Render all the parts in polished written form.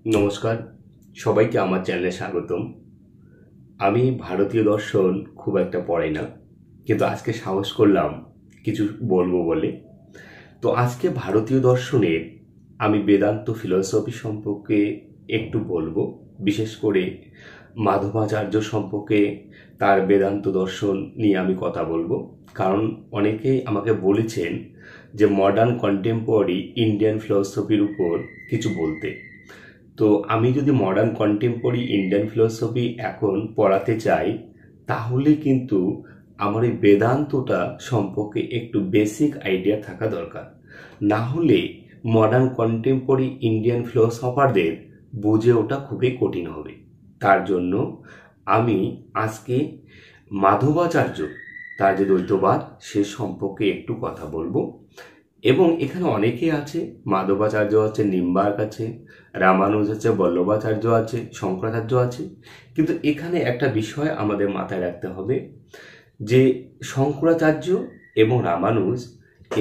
নমস্কার, সবাইকে আমার চ্যানেলে স্বাগতম। আমি ভারতীয় দর্শন খুব একটা পড়াই না, কিন্তু আজকে সাহস করলাম কিছু বলবো বলে। তো আজকে ভারতীয় দর্শনের আমি বেদান্ত ফিলসফি সম্পর্কে একটু বলবো, বিশেষ করে মাধবাচার্য সম্পর্কে, তার বেদান্ত দর্শন নিয়ে আমি কথা বলবো। কারণ অনেকেই আমাকে বলেছেন যে মডার্ন কন্টেম্পোরারি ইন্ডিয়ান ফিলসফির উপর কিছু বলতে। তো আমি যদি মডার্ন কন্টেম্পোরারি ইন্ডিয়ান ফিলসফি এখন পড়াতে চাই, তাহলে কিন্তু আমার এই বেদান্তটা সম্পর্কে একটু বেসিক আইডিয়া থাকা দরকার। না হলে মডার্ন কন্টেম্পোরারি ইন্ডিয়ান ফিলসফারদের বুঝে ওঠা খুবই কঠিন হবে। তার জন্য আমি আজকে মাধবাচার্য, তার যে দ্বৈতবাদ সে সম্পর্কে একটু কথা বলবো। এবং এখানে অনেকে আছে, মাধবাচার্য আছে, নিম্বার্ক আছে, রামানুজ আছে, বল্লভাচার্য আছে, শঙ্করাচার্য আছে। কিন্তু এখানে একটা বিষয় আমাদের মাথায় রাখতে হবে যে শঙ্করাচার্য এবং রামানুজ,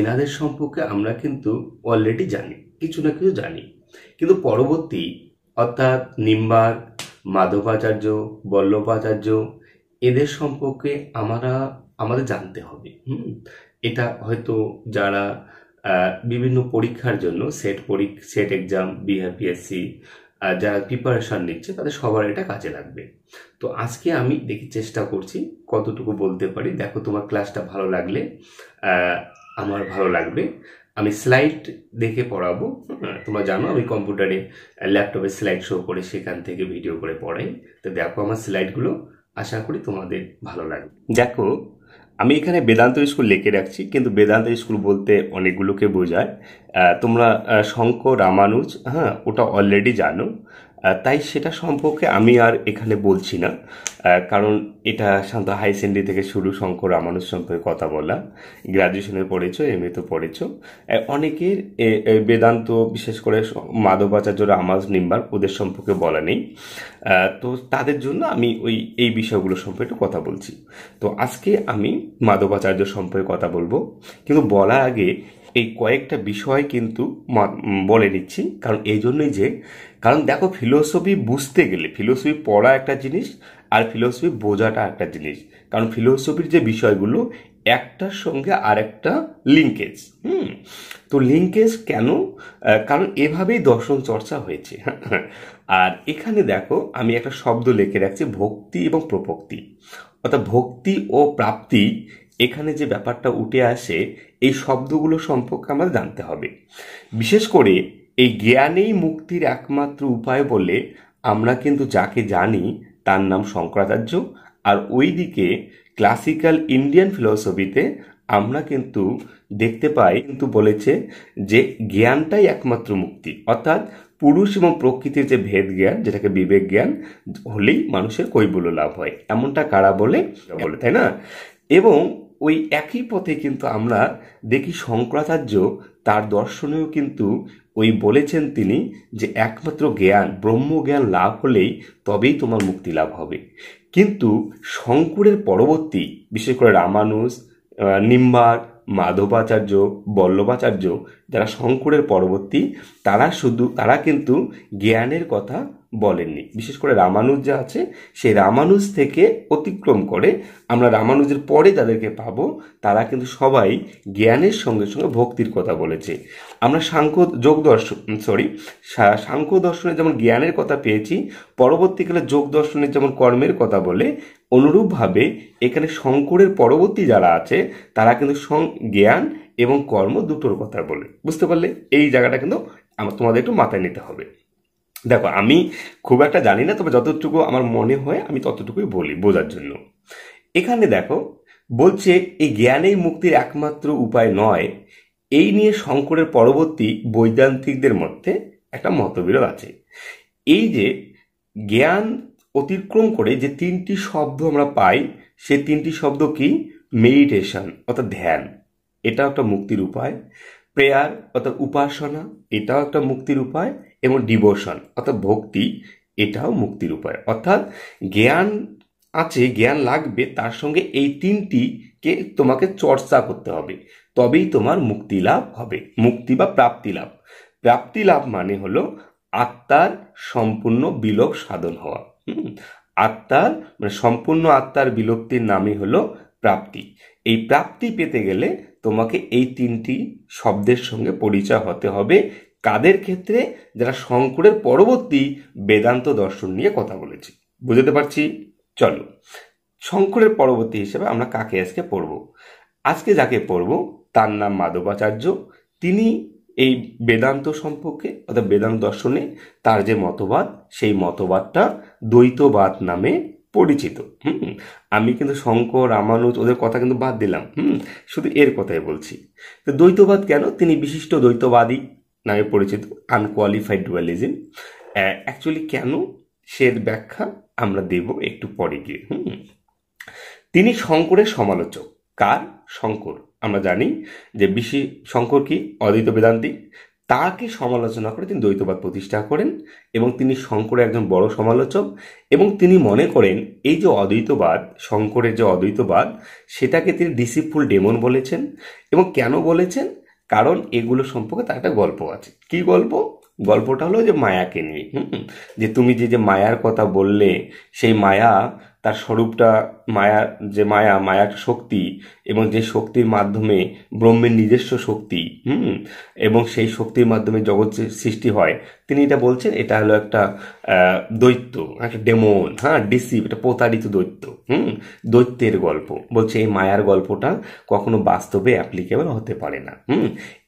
এনাদের সম্পর্কে আমরা কিন্তু অলরেডি জানি, কিছু না কিছু জানি। কিন্তু পরবর্তী অর্থাৎ নিম্বার্ক, মাধবাচার্য, বল্লভাচার্য, এদের সম্পর্কে আমাদের জানতে হবে। এটা হয়তো যারা বিভিন্ন পরীক্ষার জন্য সেট এক্সাম, বিএসসি যারা প্রিপারেশন নিচ্ছে, তাদের সবার এটা কাজে লাগবে। তো আজকে আমি চেষ্টা করছি কতটুকু বলতে পারি। দেখো, তোমার ক্লাসটা ভালো লাগলে আমার ভালো লাগবে। আমি স্লাইড দেখে পড়াবো। তোমরা জানো আমি কম্পিউটারে, ল্যাপটপে স্লাইড শো করে সেখান থেকে ভিডিও করে পড়াই। তো দেখো আমার স্লাইডগুলো, আশা করি তোমাদের ভালো লাগবে। দেখো, আমি এখানে বেদান্ত স্কুল লিখে রাখছি, কিন্তু বেদান্ত স্কুল বলতে অনেকগুলোকে বোঝায়। তোমরা শঙ্কর, রামানুজ, ওটা অলরেডি জানো। তাই সেটা সম্পর্কে আমি আর এখানে বলছি না, কারণ এটা সাধারণত হাই সেকেন্ডারি থেকে শুরু শঙ্কর রামানুজ সম্পর্কে কথা বলা। গ্র্যাজুয়েশনে পড়েছো, এমএ তো পড়েছো। অনেকের বেদান্ত, বিশেষ করে মাধবাচার্য, রামানুজ, নিম্বার্ক, ওদের সম্পর্কে বলা নেই। তো তাদের জন্য আমি এই বিষয়গুলো সম্পর্কে একটু কথা বলছি। তো আজকে আমি মাধবাচার্য সম্পর্কে কথা বলবো, কিন্তু বলার আগে এই কয়েকটা বিষয় কিন্তু বলে নিচ্ছি। কারণ এই জন্যই কারণ দেখো, ফিলোসফি বুঝতে গেলে ফিলোসফি পড়া একটা জিনিস, আর ফিলোসফি বোঝাটা একটা জিনিস। কারণ ফিলোসফির যে বিষয়গুলো একটার সঙ্গে আর একটা লিঙ্কেজ। তো লিঙ্কেজ কেন? কারণ এভাবেই দর্শন চর্চা হয়েছে। আর এখানে দেখো, আমি একটা শব্দ লিখে রাখছি, ভক্তি এবং প্রপত্তি। অর্থাৎ ভক্তি ও প্রাপ্তি, এখানে যে ব্যাপারটা উঠে আসে, এই শব্দগুলো সম্পর্কে আমাদের জানতে হবে। বিশেষ করে এই জ্ঞানেই মুক্তির একমাত্র উপায় বলে আমরা কিন্তু যাকে জানি তার নাম শঙ্করাচার্য। আর ওইদিকে ক্লাসিক্যাল ইন্ডিয়ান ফিলসফিতে আমরা কিন্তু দেখতে পাই, কিন্তু বলেছে যে জ্ঞানটাই একমাত্র মুক্তি। অর্থাৎ পুরুষ এবং প্রকৃতির যে ভেদ জ্ঞান, যেটাকে বিবেক জ্ঞান হলেই মানুষের কৈবল্য লাভ হয়, এমনটা কারা বলে, তাই না? এবং ওই একই পথে কিন্তু আমরা দেখি শঙ্করাচার্য, তার দর্শনেও কিন্তু বলেছেন তিনি যে একমাত্র জ্ঞান, ব্রহ্মজ্ঞান লাভ হলেই তবেই তোমার মুক্তি লাভ হবে। কিন্তু শঙ্করের পরবর্তী, বিশেষ করে রামানুজ, নিম্বার্ক, মাধবাচার্য, বল্লভাচার্য, যারা শঙ্করের পরবর্তী, তারা কিন্তু জ্ঞানের কথা বলেননি। বিশেষ করে রামানুজ যা আছে, সেই রামানুজ থেকে অতিক্রম করে আমরা রামানুজের পরে যাদেরকে পাবো, তারা কিন্তু সবাই জ্ঞানের সঙ্গে সঙ্গে ভক্তির কথা বলেছে। আমরা সাংখ্য দর্শনে যেমন জ্ঞানের কথা পেয়েছি, পরবর্তীকালে যোগ দর্শনের যেমন কর্মের কথা বলে, অনুরূপভাবে এখানে শঙ্করের পরবর্তী যারা আছে, তারা কিন্তু জ্ঞান এবং কর্ম দুটোর কথা বলে। বুঝতে পারলে? এই জায়গাটা কিন্তু তোমাদের একটু মাথায় নিতে হবে। দেখো, আমি খুব একটা জানি না, তবে যতটুকু আমার মনে হয় আমি ততটুকুই বলি বোঝার জন্য। এখানে দেখো বলছে, এই জ্ঞানেই মুক্তির একমাত্র উপায় নয়, এই নিয়ে শঙ্করের পরবর্তী বৈদান্তিকদের মধ্যে একটা মতবিরোধ আছে। এই যে জ্ঞান অতিক্রম করে যে তিনটি শব্দ আমরা পাই, সে তিনটি শব্দ কি? মেডিটেশন অর্থাৎ ধ্যান, এটাও একটা মুক্তির উপায়। প্রেয়ার অর্থাৎ উপাসনা, এটাও একটা মুক্তির উপায়। এবং ডিভোশন অর্থাৎ ভক্তি, এটাও মুক্তির উপায়। অর্থাৎ জ্ঞান আছে, জ্ঞান লাগবে, তার সঙ্গে এই তিনটিকে তোমাকে চর্চা করতে হবে, তবেই তোমার মুক্তি লাভ হবে। মুক্তি বা প্রাপ্তি লাভ। প্রাপ্তি লাভ মানে হলো আত্মার সম্পূর্ণ বিলোপ সাধন হওয়া। আত্মার মানে সম্পূর্ণ আত্মার বিলুপ্তির নামই হলো প্রাপ্তি। এই প্রাপ্তি পেতে গেলে তোমাকে এই তিনটি শব্দের সঙ্গে পরিচয় হতে হবে। কাদের ক্ষেত্রে? যারা শঙ্করের পরবর্তী বেদান্ত দর্শন নিয়ে কথা বলেছে। বুঝতে পারছি? চলো, শঙ্করের পরবর্তী হিসেবে আমরা কাকে আজকে পড়ব? আজকে যাকে পড়ব তার নাম মাধবাচার্য। তিনি এই বেদান্ত সম্পর্কে অর্থাৎ বেদান্ত দর্শনে তার যে মতবাদ, সেই মতবাদটা দ্বৈতবাদ নামে পরিচিত। আমি কিন্তু শঙ্কর, রামানুজ ওদের কথা কিন্তু বাদ দিলাম, শুধু এর কথাই বলছি। তো দ্বৈতবাদ কেন? তিনি বিশিষ্ট দ্বৈতবাদী নামে পরিচিত, আনকোয়ালিফাইড ডুয়ালিজম। অ্যাকচুয়ালি কেন, সে ব্যাখ্যা আমরা দেব একটু পরে গিয়ে। তিনি শঙ্করের সমালোচক। কার? শঙ্কর। আমরা জানি যে শঙ্কর কি অদ্বৈত বেদান্তিক, তাকে সমালোচনা করে তিনি দ্বৈতবাদ প্রতিষ্ঠা করেন এবং তিনি শঙ্করের একজন বড় সমালোচক। এবং তিনি মনে করেন এই যে অদ্বৈতবাদ, শঙ্করের যে অদ্বৈতবাদ, সেটাকে তিনি ডিসিপফুল ডেমন বলেছেন। এবং কেন বলেছেন? কারণ এগুলো সম্পর্কে তার একটা গল্প আছে। কি গল্প? গল্পটা হলো যে মায়াকে নিয়ে। যে তুমি যে মায়ার কথা বললে, সেই মায়া তার স্বরূপটা মায়া শক্তি, এবং যে শক্তির মাধ্যমে ব্রহ্মের নিজস্ব শক্তি, এবং সেই শক্তির মাধ্যমে জগৎ সৃষ্টি হয়। তিনি এটা বলছেন এটা হলো একটা দৈত্য, একটা ডেমন, ডিসিপ, এটা প্রতারিত দৈত্য, দৈত্যের গল্প। বলছে এই মায়ার গল্পটা কখনো বাস্তবে অ্যাপ্লিকেবল হতে পারে না।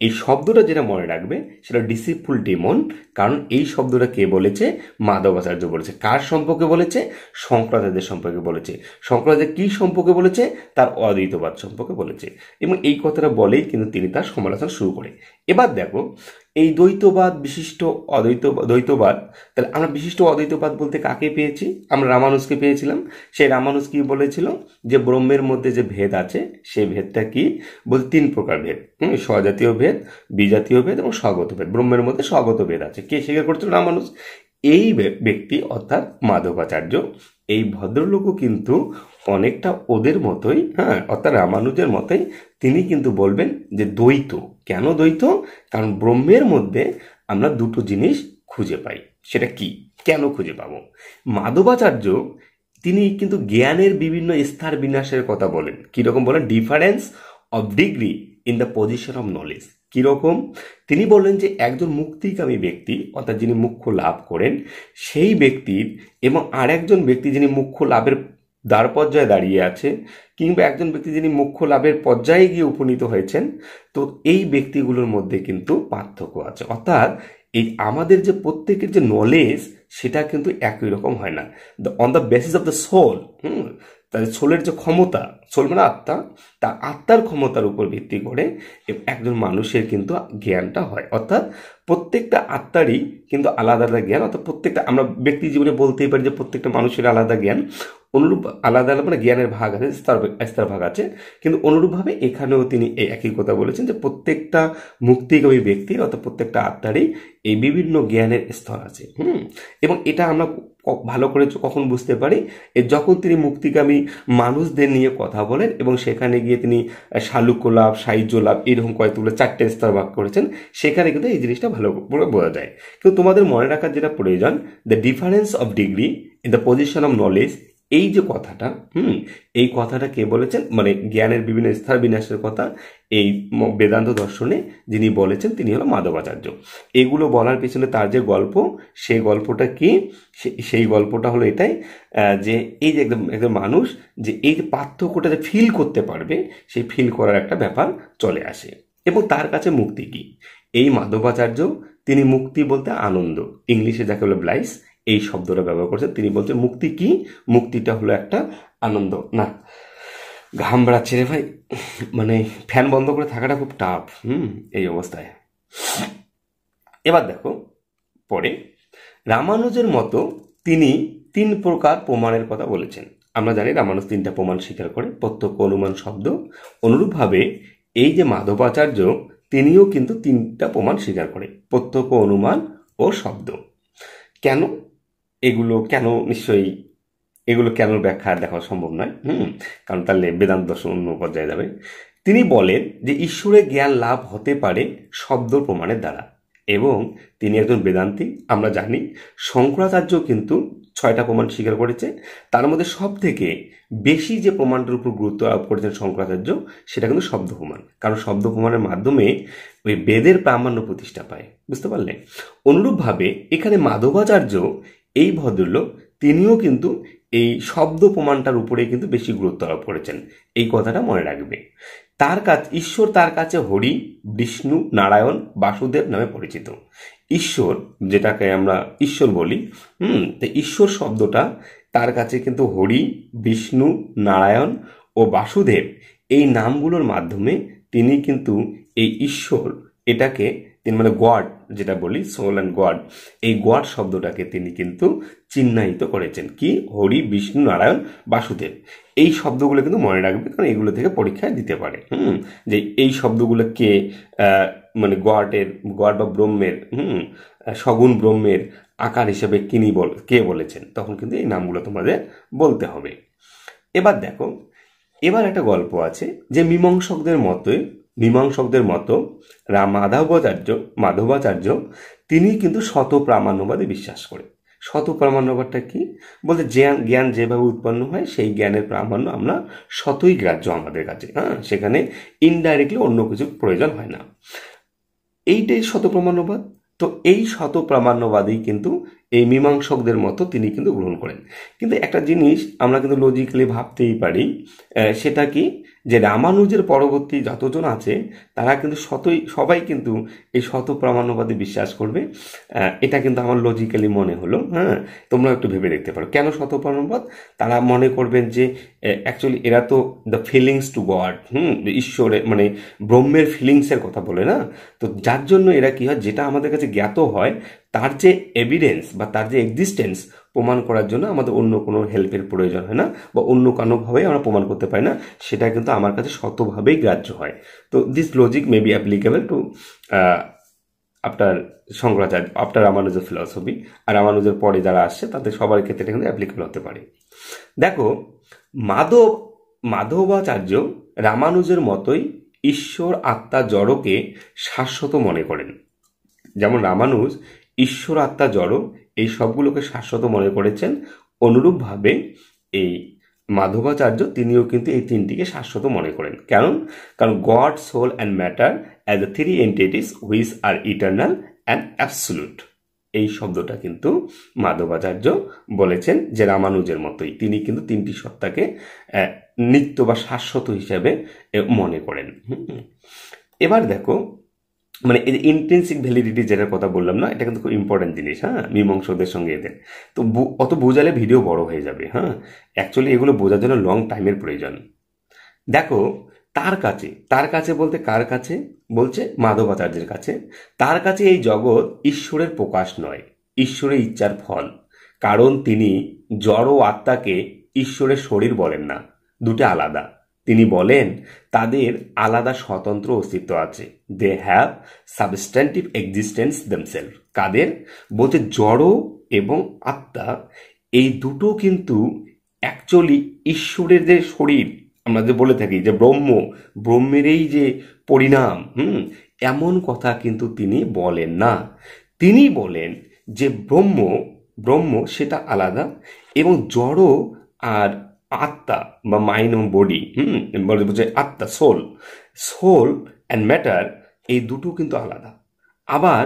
এই শব্দটা যেটা মনে রাখবে সেটা ডিসিপফুল ডেমন। কারণ এই শব্দটা কে বলেছে? মাধবাচার্য বলেছে। কার সম্পর্কে বলেছে? শঙ্করাচার্যের সম্পর্কে বলেছে। শঙ্করাচার্য কি সম্পর্কে বলেছে? তার অদ্বৈতবাদ সম্পর্কে বলেছে। এবং এই কথাটা বলেই কিন্তু তিনি তার সমালোচনা শুরু করে। এবার দেখো, এই দ্বৈতবাদ, বিশিষ্ট দ্বৈতবাদ, তাহলে আমরা বিশিষ্ট অদ্বৈতবাদ বলতে কাকে পেয়েছি? আমরা রামানুজকে পেয়েছিলাম। সেই রামানুজ কি বলেছিল? যে ব্রহ্মের মধ্যে যে ভেদ আছে, সেই ভেদটা কি? বলতে 3 প্রকার ভেদ, স্বজাতীয় ভেদ, বিজাতীয় ভেদ এবং স্বগত ভেদ। ব্রহ্মের মধ্যে স্বগত ভেদ আছে। কে স্বীকার করেছিল? রামানুজ। এই ব্যক্তি অর্থাৎ মাধবাচার্য, এই ভদ্রলোকও কিন্তু অনেকটা ওদের মতোই, অর্থাৎ রামানুজের মতোই তিনি কিন্তু বলবেন যে দ্বৈত। কেন দ্বৈত? কারণ ব্রহ্মের মধ্যে আমরা দুটো জিনিস খুঁজে পাই। সেটা কি? কেন খুঁজে পাবো? মাধবাচার্য তিনি কিন্তু জ্ঞানের বিভিন্ন স্তর বিন্যাসের কথা বলেন। কিরকম বলেন? Difference of degree in the position of knowledge. কিরকম? তিনি বললেন যে একজন মুক্তিকামী ব্যক্তি, অর্থাৎ যিনি মুখ্য লাভ করেন, সেই ব্যক্তির এবং আর একজন ব্যক্তি যিনি মুখ্য লাভের দ্বার পর্যায়ে দাঁড়িয়ে আছে, কিংবা একজন ব্যক্তি যিনি মুখ্য লাভের পর্যায়ে গিয়ে উপনীত হয়েছেন, তো এই ব্যক্তিগুলোর মধ্যে কিন্তু পার্থক্য আছে। অর্থাৎ এই আমাদের যে প্রত্যেকের যে নলেজ, সেটা কিন্তু একই রকম হয় না। On the basis of the soul, তাদের সোলের যে ক্ষমতা, সোল মানে আত্মা, তা আত্মার ক্ষমতার উপর ভিত্তি করে একজন মানুষের কিন্তু জ্ঞানটা হয়। অর্থাৎ প্রত্যেকটা আত্মারই কিন্তু আলাদা আলাদা জ্ঞান। অর্থাৎ প্রত্যেকটা, আমরা ব্যক্তি জীবনে বলতেই পারি যে প্রত্যেকটা মানুষের আলাদা জ্ঞান, অনুরূপ আলাদা আলাদা মানে জ্ঞানের ভাগ আছে, স্তর ভাগ আছে। কিন্তু অনুরূপভাবে এখানেও তিনি এই একই কথা বলেছেন যে প্রত্যেকটা মুক্তিকামী ব্যক্তির, অর্থাৎ প্রত্যেকটা আত্মারই এই বিভিন্ন জ্ঞানের স্তর আছে। এবং এটা আমরা ভালো করে কখন বুঝতে পারি? যখন তিনি মুক্তিকামী মানুষদের নিয়ে কথা বলেন এবং সেখানে গিয়ে তিনি শালুক্য লাভ, সাহিত্য লাভ, এরকম কয়েকগুলো 4টে স্তর ভাগ করেছেন, সেখানে কিন্তু এই জিনিসটা ভালো করে বোঝা যায়। কিন্তু তোমাদের মনে রাখার যেটা প্রয়োজন, the difference of degree in the position of knowledge, এই যে কথাটা, এই কথাটা কে বলেছেন? মানে জ্ঞানের বিভিন্ন স্তর বিন্যাসের কথা এই বেদান্ত দর্শনে যিনি বলেছেন তিনি হলো মাধবাচার্য। এগুলো বলার পিছনে তার যে গল্প, সেই গল্পটা কি? সেই গল্পটা হলো এটাই যে এই যে একদম মানুষ যে এই যে পার্থক্যটা যে ফিল করতে পারবে, সেই ফিল করার একটা ব্যাপার চলে আসে। এবং তার কাছে মুক্তি কি? এই মাধবাচার্য তিনি মুক্তি বলতে আনন্দ, ইংলিশে যাকে বলে ব্লাইস, এই শব্দটা ব্যবহার করছেন। তিনি বলছেন মুক্তি কি? মুক্তিটা হলো একটা আনন্দ। না, ঘাম বেড়াচ্ছে রে ভাই, মানে ফ্যান বন্ধ করে থাকাটা খুব টাফ এই অবস্থায়। এবার দেখো, পরে রামানুজের মতো তিনি 3 প্রকার প্রমাণের কথা বলেছেন। আমরা জানি রামানুজ 3টা প্রমাণ স্বীকার করে, প্রত্যক্ষ, অনুমান, শব্দ। অনুরূপভাবে এই যে মাধবাচার্য, তিনিও কিন্তু 3টা প্রমাণ স্বীকার করে, প্রত্যক্ষ, অনুমান ও শব্দ। কেন এগুলো? কেন? নিশ্চয়ই এগুলো কেন ব্যাখ্যা দেখা সম্ভব নয়, কারণ তাহলে বেদান্ত দর্শন অন্য পর্যায়ে যাবে। তিনি বলেন যে ঈশ্বরের জ্ঞান লাভ হতে পারে শব্দ প্রমাণের দ্বারা। এবং তিনি একজন বেদান্তিক। আমরা জানি শঙ্করাচার্য কিন্তু 6টা প্রমাণ স্বীকার করেছে। তার মধ্যে সব থেকে বেশি যে প্রমাণটার উপর গুরুত্ব আরোপ করেছেন শঙ্করাচার্য, সেটা কিন্তু শব্দ প্রমাণ। কারণ শব্দ প্রমাণের মাধ্যমে ওই বেদের প্রামাণ্য প্রতিষ্ঠা পায়। বুঝতে পারলে? অনুরূপভাবে এখানে মাধবাচার্য, এই ভদ্রলোক, তিনিও কিন্তু এই শব্দ প্রমাণটার উপরে কিন্তু বেশি গুরুত্ব আরোপ করেছেন। এই কথাটা মনে রাখবে। তার কাছে ঈশ্বর, তার কাছে হরি, বিষ্ণু, নারায়ণ, বাসুদেব নামে পরিচিত। ঈশ্বর, যেটাকে আমরা ঈশ্বর বলি, তো ঈশ্বর শব্দটা তার কাছে কিন্তু হরি, বিষ্ণু, নারায়ণ ও বাসুদেব এই নামগুলোর মাধ্যমে তিনি কিন্তু এই ঈশ্বর, এটাকে তিনি মানে গড যেটা বলি, সোল অ্যান্ড গড, এই গড শব্দটাকে তিনি কিন্তু চিহ্নিত করেছেন। কি? হরি, বিষ্ণু, নারায়ণ, বাসুদেব। এই শব্দগুলো কিন্তু মনে রাখবে, কারণ এগুলো থেকে পরীক্ষায় দিতে পারে যে এই শব্দগুলো কে মানে গড বা ব্রহ্মের সগুণ ব্রহ্মের আকার হিসেবে কে বলেছেন, তখন কিন্তু এই নামগুলো তোমাদের বলতে হবে। এবার দেখো, এবার একটা গল্প আছে যে মীমাংসকদের মতো মাধবাচার্য তিনি কিন্তু শত প্রামাণ্যবাদে বিশ্বাস করে। শত প্রামাণ্যবাদটা কি বলতে, জ্ঞান যেভাবে উৎপন্ন হয় সেই জ্ঞানের প্রামাণ্য আমরা শতই গ্রাহ্য আমাদের কাছে। সেখানে ইনডাইরেক্টলি অন্য কিছু প্রয়োজন হয় না। এইটাই শত প্রামাণ্যবাদ। তো এই শত প্রামাণ্যবাদই কিন্তু এই মীমাংসকদের মতো তিনি কিন্তু গ্রহণ করেন। কিন্তু একটা জিনিস আমরা কিন্তু লজিক্যালি ভাবতেই পারি, সেটা কি, যে রামানুজের পরবর্তী যতজন আছে তারা কিন্তু সবাই কিন্তু এই শত প্রামাণ্যবাদে বিশ্বাস করবে। এটা কিন্তু আমার লজিক্যালি মনে হলো। তোমরা একটু ভেবে দেখতে পারো কেন শত প্রামাণ্যবাদ। তারা মনে করবেন যে অ্যাকচুয়ালি এরা তো দ্য ফিলিংস টু গড, ঈশ্বরের মানে ব্রহ্মের ফিলিংসের কথা বলে না। তো যার জন্য এরা কি হয়, যেটা আমাদের কাছে জ্ঞাত হয় তার যে এভিডেন্স বা তার যে এক্সিস্টেন্স প্রমাণ করার জন্য আমাদের অন্য কোনো হেল্পের প্রয়োজন হয় না, বা অন্য কোনোভাবেই আমরা প্রমাণ করতে পারি না, সেটা কিন্তু আমার কাছে শতভাবেই গ্রাহ্য হয়। তো this logic may be applicable to after রামানুজের ফিলসফি, আর রামানুজের পরে যারা আসছে তাদের সবার ক্ষেত্রে কিন্তু অ্যাপ্লিকেবল হতে পারে। দেখো, মাধবাচার্য রামানুজের মতোই ঈশ্বর, আত্মা, জড়কে শাশ্বত মনে করেন। যেমন রামানুজ ঈশ্বর, আত্মা, জড় এই সবগুলোকে শাশ্বত মনে করেছেন, অনুরূপভাবে এই মাধবাচার্য তিনিও কিন্তু এই তিনটিকে শাশ্বত মনে করেন। কারণ God, soul and matter as the three entities which are eternal and absolute, এই শব্দটা কিন্তু মাধবাচার্য বলেছেন যে রামানুজের মতোই তিনি কিন্তু তিনটি সত্তাকে নিত্য বা শাশ্বত হিসেবে মনে করেন। এবার দেখো, মানে এই ইন্ট্রিনসিক ভ্যালিডিটি যেটার কথা বললাম না, এটা কিন্তু খুব ইম্পর্টেন্ট জিনিস। মীমাংসকদের সঙ্গে এদের তো অত বোঝালে ভিডিও বড় হয়ে যাবে। অ্যাকচুয়ালি এগুলো বোঝার জন্য লং টাইমের প্রয়োজন। দেখো, তার কাছে বলতে কার কাছে বলছে? মাধবাচার্যের কাছে। তার কাছে এই জগৎ ঈশ্বরের প্রকাশ নয়, ঈশ্বরের ইচ্ছার ফল। কারণ তিনি জড় ও আত্মাকে ঈশ্বরের শরীর বলেন না, দুটো আলাদা। তিনি বলেন তাদের আলাদা স্বতন্ত্র অস্তিত্ব আছে। They have substantive existence themselves. কাদের বলতে? জড় এবং আত্মা, এই দুটো কিন্তু অ্যাকচুয়ালি ঈশ্বরের যে শরীর আমরা যে বলে থাকি যে ব্রহ্মেরই যে পরিণাম, এমন কথা কিন্তু তিনি বলেন না। তিনি বলেন যে ব্রহ্ম সেটা আলাদা, এবং জড় আর আত্মা বা মাইন্ড এবং বডি, বলছে আত্মা, সোল অ্যান্ড ম্যাটার, এই দুটো কিন্তু আলাদা। আবার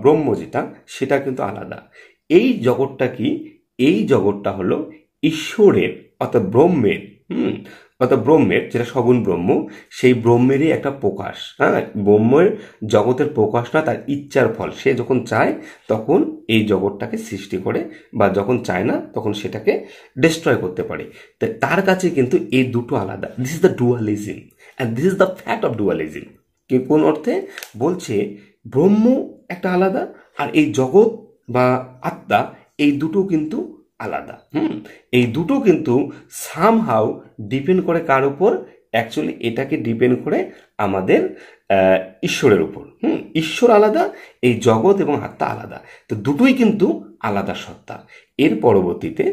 ব্রহ্ম যেটা, সেটা কিন্তু আলাদা। এই জগৎটা কি? এই জগৎটা হলো ঈশ্বরের অর্থাৎ ব্রহ্মের যেটা সগুণ ব্রহ্ম, সেই ব্রহ্মেরই একটা প্রকাশ। ব্রহ্মের জগতের প্রকাশ না, তার ইচ্ছার ফল। সে যখন চায় তখন এই জগৎটাকে সৃষ্টি করে, বা যখন চায় না তখন সেটাকে ডিস্ট্রয় করতে পারে। তার কাছে কিন্তু এই দুটো আলাদা। This is the dualism and this is the fact of dualism. কোন অর্থে বলছে? ব্রহ্ম একটা আলাদা, আর এই জগৎ বা আত্মা, এই দুটো কিন্তু আলাদা। এই দুটো কিন্তু সামহাউ ডিপেন্ড করে কার উপর? অ্যাকচুয়ালি এটাকে ডিপেন্ড করে আমাদের ঈশ্বরের উপর। ঈশ্বর আলাদা, এই জগৎ এবং আত্মা আলাদা। তো দুটোই কিন্তু আলাদা সত্তা। এর পরবর্তীতে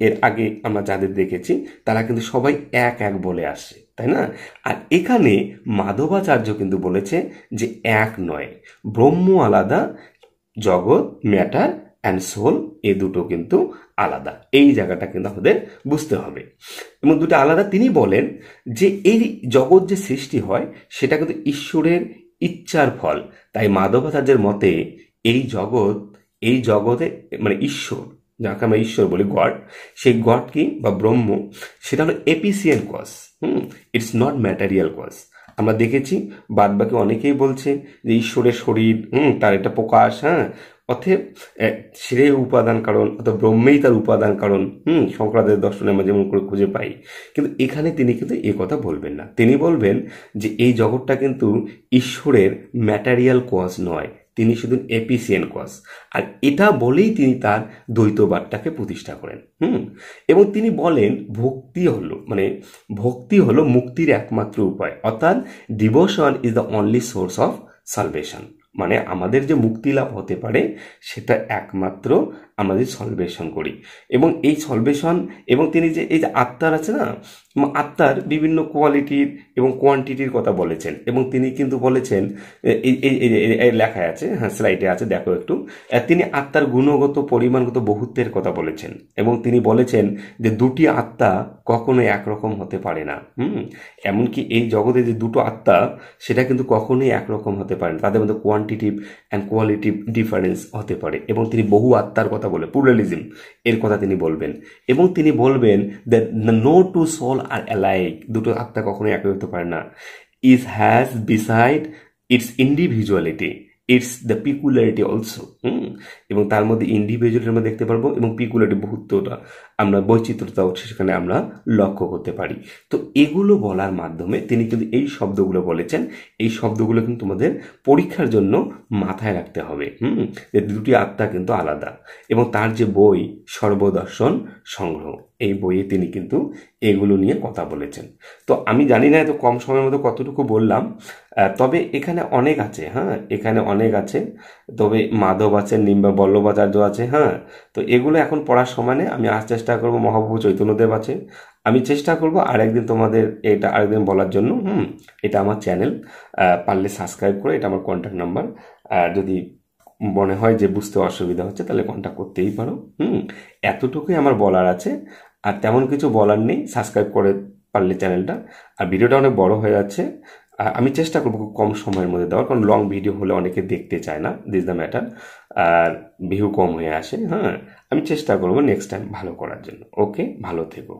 এর আগে আমরা যাদের দেখেছি তারা কিন্তু সবাই এক বলে আসছে। তাই না? আর এখানে মাধবাচার্য কিন্তু বলেছে যে এক নয়, ব্রহ্ম আলাদা, জগৎ, ম্যাটার অ্যান্ড সোল, এ দুটো কিন্তু আলাদা। এই জায়গাটা কিন্তু আমাদের বুঝতে হবে এবং দুটো আলাদা। তিনি বলেন যে এই জগৎ যে সৃষ্টি হয় সেটা কিন্তু ঈশ্বরের ইচ্ছার ফল। তাই মাধবাচার্যের মতে এই জগতে মানে ঈশ্বর, যাকে আমরা ঈশ্বর বলি, গড, সেই গড কি বা ব্রহ্ম, সেটা হলো efficient cause. It's not material cause. আমরা দেখেছি বাদ বাকি অনেকেই বলছে যে ঈশ্বরের শরীর, তার একটা প্রকাশ, অতএব সে উপাদান কারণ, অর্থাৎ ব্রহ্মেই তার উপাদান কারণ। শঙ্করাচার্যের দর্শনে আমরা যেমন করে খুঁজে পাই। কিন্তু এখানে তিনি কিন্তু এ কথা বলবেন না। তিনি বলবেন যে এই জগৎটা কিন্তু ঈশ্বরের ম্যাটেরিয়াল কজ নয়, তিনি শুধু এপিসিয়েন্ট কজ। আর এটা বলেই তিনি তার দ্বৈতবাদটাকে প্রতিষ্ঠা করেন। এবং তিনি বলেন ভক্তি হলো মুক্তির একমাত্র উপায়, অর্থাৎ devotion is the only source of salvation. মানে আমাদের যে মুক্তি লাভ হতে পারে সেটা একমাত্র আমরা যে সলভেশন করি। এবং এই সলভেশন, এবং তিনি যে এই যে আত্মার আছে না, আত্মার বিভিন্ন কোয়ালিটির এবং কোয়ান্টিটির কথা বলেছেন। এবং তিনি কিন্তু বলেছেন, এই লেখা আছে, স্লাইডে আছে, দেখো একটু, তিনি আত্মার গুণগত পরিমাণগত বহুত্বের কথা বলেছেন। এবং তিনি বলেছেন যে দুটি আত্মা কখনোই একরকম হতে পারে না। এমনকি এই জগতে যে দুটো আত্মা, সেটা কিন্তু কখনোই একরকম হতে পারে না, তাদের মধ্যে কোয়ান্টিটিভ অ্যান্ড কোয়ালিটিভ ডিফারেন্স হতে পারে। এবং তিনি বহু আত্মার কথা বলে, প্লুরালিজম এর কথা তিনি বলবেন। এবং তিনি বলবেন that no two soul are alike, দুটো আত্মা কখনোই এক হতে পারে না। Is has beside its individuality it's the peculiarity also. এবং তার মধ্যে ইন্ডিভিজুয়ালিটি আমরা দেখতে পারবো এবং পিকুলারিটি, বহুত্বটা আমরা, বৈচিত্র্যতাও সেখানে আমরা লক্ষ্য করতে পারি। তো এগুলো বলার মাধ্যমে তিনি কিন্তু এই শব্দগুলো বলেছেন। এই শব্দগুলো কিন্তু তোমাদের পরীক্ষার জন্য মাথায় রাখতে হবে, যে দুটি আত্মা কিন্তু আলাদা। এবং তার যে বই সর্বদর্শন সংগ্রহ, এই বইয়ে তিনি কিন্তু এগুলো নিয়ে কথা বলেছেন। তো আমি জানি না এত কম সময়ের মধ্যে কতটুকু বললাম, তবে এখানে অনেক আছে, এখানে অনেক আছে। তবে মাধব আছে, বল্লভাচার্য আছে, তো এগুলো এখন পড়ার সময় নেই। আমি আজ চেষ্টা করবো, মহাপ্রভু চৈতন্যদেব আছে, আমি চেষ্টা করব আরেকদিন তোমাদের এটা আরেকদিন বলার জন্য। এটা আমার চ্যানেল, পারলে সাবস্ক্রাইব করে, এটা আমার কন্ট্যাক্ট নাম্বার। যদি মনে হয় যে বুঝতে অসুবিধা হচ্ছে তাহলে কন্ট্যাক্ট করতেই পারো। এতটুকুই আমার বলার আছে, আর তেমন কিছু বলার নেই। সাবস্ক্রাইব করে পারলে চ্যানেলটা। আর ভিডিওটা অনেক বড় হয়ে যাচ্ছে, আমি চেষ্টা করবো খুব কম সময়ের মধ্যে দেওয়ার, কারণ লং ভিডিও হলে অনেকে দেখতে চায় না, দিস দ্য ম্যাটার, আর ভিউ কম হয়ে আসে। আমি চেষ্টা করবো নেক্সট টাইম ভালো করার জন্য। ওকে, ভালো থেকো।